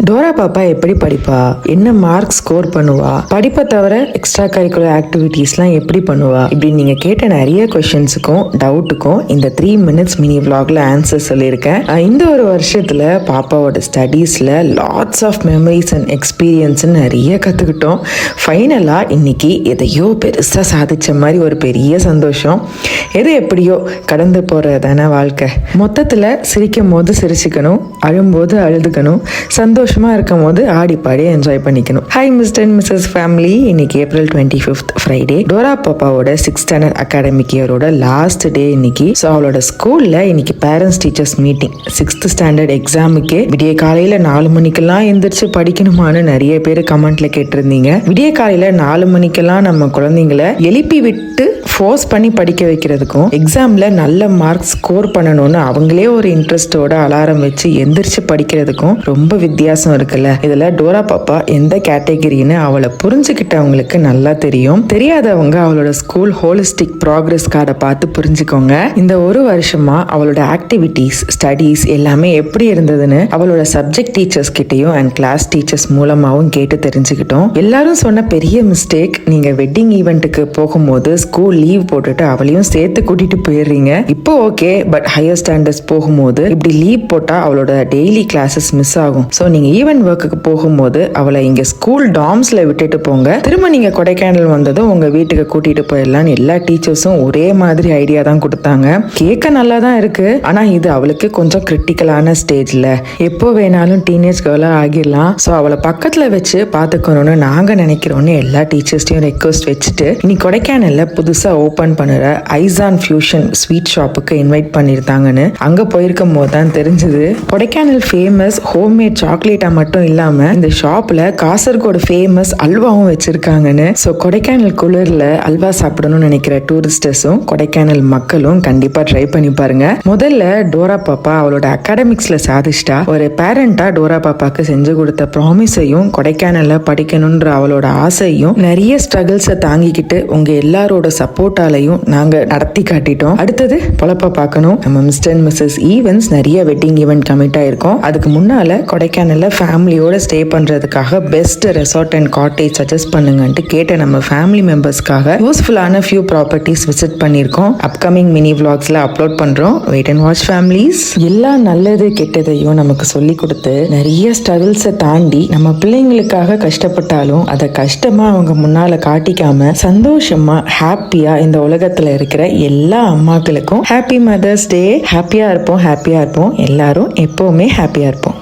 Dora பாப்பா எப்படி படிப்பா, என்ன மார்க் ஸ்கோர் பண்ணுவா, படிப்பை தவிர எக்ஸ்ட்ரா கரிக்குலர் ஆக்டிவிட்டீஸ்லாம் எப்படி பண்ணுவா, இப்படி நீங்க கேட்ட நிறைய கொஸ்டின்ஸுக்கும் டவுட்டுக்கும் இந்த 3 minutes மினி vlogல ஆன்சர் சொல்லியிருக்கேன். இந்த ஒரு வருஷத்துல பாப்பாவோட ஸ்டடீஸ்ல lots of memories and experience நிறைய கத்துக்கிட்டோம். ஃபைனலா இன்னைக்கு எதையோ பெருசா சாதிச்ச மாதிரி ஒரு பெரிய சந்தோஷம். எது எப்படியோ கடந்து போறதான வாழ்க்கை. மொத்தத்துல சிரிக்கும் போது சிரிச்சுக்கணும், அழும்போது அழுதுக்கணும், சந்தோஷமா இருக்கும் போது ஆடி பாடி என்ஜாய் பண்ணிக்கணும். Hi mister and missus family. இன்னைக்கு April 25th ஃப்ரைடே, டோரா பாப்பாவோட 6th standard அகாடமிக் இயரோட லாஸ்ட் டே இன்னைக்கு. ஸோ அவளோட ஸ்கூல்ல இன்னைக்கு parents teachers meeting. 6th standard எக்ஸாமுக்கே விடிய காலையில 4 மணிக்கெல்லாம் எந்திரிச்சு படிக்கணுமான்னு நிறைய பேர் கமெண்ட்ல கேட்டிருந்தீங்க. விடிய காலையில 4 மணிக்கெல்லாம் நம்ம குழந்தைங்களை எழுப்பி விட்டு ஃபோர்ஸ் பண்ணி படிக்க வைக்கிறதுக்கும், எக்ஸாம்ல நல்ல மார்க் ஸ்கோர் பண்ணணும்னு அவங்களே ஒரு இன்ட்ரெஸ்டோட அலாரம் வச்சு எந்திரிச்சு படிக்கிறதுக்கும் ரொம்ப வித்தியாசம் இருக்குல்ல. இதுல டோரா பாப்பா எந்த கேட்டகரின்னு அவளை புரிஞ்சுக்கிட்டவங்களுக்கு நல்லா தெரியும். தெரியாதவங்க அவளோட ஸ்கூல் ஹோலிஸ்டிக் ப்ராக்ரஸ் கார்டை பார்த்து புரிஞ்சுக்கோங்க. இந்த ஒரு வருஷமா அவளோட ஆக்டிவிட்டீஸ், ஸ்டடீஸ் எல்லாமே எப்படி இருந்ததுன்னு அவளோட சப்ஜெக்ட் டீச்சர்ஸ் கிட்டையும் அண்ட் கிளாஸ் டீச்சர்ஸ் மூலமாவும் கேட்டு தெரிஞ்சுக்கிட்டோம். எல்லாரும் சொன்ன பெரிய மிஸ்டேக், நீங்க வெட்டிங் ஈவெண்ட்டுக்கு போகும்போது ஸ்கூல் லீவ் போட்டுட்டு அவளையும் சேர்த்து கூட்டிட்டு போயிடுறீங்க. இப்போ ஓகே, பட் ஹையர் ஸ்டாண்டர்ட்ஸ் போகும்போது இப்படி லீவ் போட்டா அவளோட டெய்லி கிளாஸஸ் மிஸ் ஆகும். ஸோ நீங்க ஈவென்ட் ஒர்க்குக்கு போகும்போது அவளை இங்க ஸ்கூல் டாம்ஸ்ல விட்டுட்டு போங்க. திரும்ப நீங்க கொடைக்கானல் வந்ததும் உங்க வீட்டுக்கு கூட்டிட்டு போயிடலான்னு எல்லா டீச்சர்ஸும் ஒரே மாதிரி ஐடியா தான் கொடுத்தாங்க. கேட்க நல்லா தான் இருக்கு, ஆனா இது அவளுக்கு கொஞ்சம் கிரிட்டிக்கலான ஸ்டேஜ்ல. எப்போ வேணாலும் டீனேஜ் கேர்லா ஆகிடலாம். ஸோ அவளை பக்கத்துல வச்சு பாத்துக்கணும்னு நாங்க நினைக்கிறோம்னு எல்லா டீச்சர்ஸ்டையும் ரெக்வஸ்ட் வச்சுட்டு இன்னைக்கு கொடைக்கானல்ல புதுசா ஓபன் பண்ணுற ஐசான் ஃபியூஷன் ஸ்வீட் ஷாப்புக்கு இன்வைட் பண்ணிருந்தாங்கன்னு அங்க போயிருக்கும் போது தான் தெரிஞ்சது. கொடைக்கானல் ஃபேமஸ் ஹோம்மேட் சாக்லேட்டா மட்டும் இல்லாம இந்த ஷாப்ல காசர்கோடு ஃபேமஸ் அல்வாவும் வச்சிருக்காங்கன்னு. ஸோ கொடைக்கானல் குளிர்ல அல்வா சாப்பிடணும்னு நினைக்கிற டூரிஸ்டர்ஸும் கொடைக்கானல் மக்களும் கண்டிப்பா ட்ரை பண்ணி பாருங்க. முதல்ல டோரா பாப்பா அவளோட அகாடமிக்ஸ்ல சாதிச்சிட்டா. ஒரு பேரண்டா டோரா பாப்பாக்கு செஞ்சு கொடுத்த ப்ராமிஸையும், கொடைக்கானல்ல படிக்கணும்ன்ற அவளோட ஆசையும், நிறைய ஸ்ட்ரகிள்ஸை தாங்கிக்கிட்டு உங்க எல்லாரோட சப்போர்ட்டாலையும் நாங்க நடத்தி காட்டிட்டோம். அடுத்தது பொழப்ப பார்க்கணும். நம்ம மிஸ்டர் அண்ட் மிஸ்ஸஸ் ஈவென்ட்ஸ் நிறைய வெட்டிங் ஈவெண்ட் கமிட் ஆயிருக்கோம். அதுக்கு முன்னால கொடைக்கானல்ல ஃபேமிலியோட ஸ்டே பண்றதுக்காக best resort and cottage suggest பண்ணுங்கன்ட்டு கேட்ட நம்ம ஃபேமிலி மெம்பர்ஸ்க்காக யூஸ்ஃபுல்லான ஃபியூ ப்ராப்பர்ட்டிஸ் விசிட் பண்ணியிருக்கோம். அப்கமிங் மினி vlogsல அப்லோட் பண்றோம். Wait and watch families. எல்லா நல்லது கெட்டதையும் நமக்கு சொல்லி கொடுத்து நிறைய ஸ்ட்ரகிள்ஸை தாண்டி நம்ம பிள்ளைங்களுக்காக கஷ்டப்பட்டாலும் அதை கஷ்டமா அவங்க முன்னால காட்டிக்காம சந்தோஷமா ஹாப்பியா இந்த உலகத்துல இருக்கிற எல்லா அம்மாக்களுக்கும் ஹாப்பி மதர்ஸ் டே. ஹாப்பியா இருப்போம், ஹாப்பியா இருப்போம், எல்லாரும் எப்பவுமே ஹாப்பியா இருப்போம்.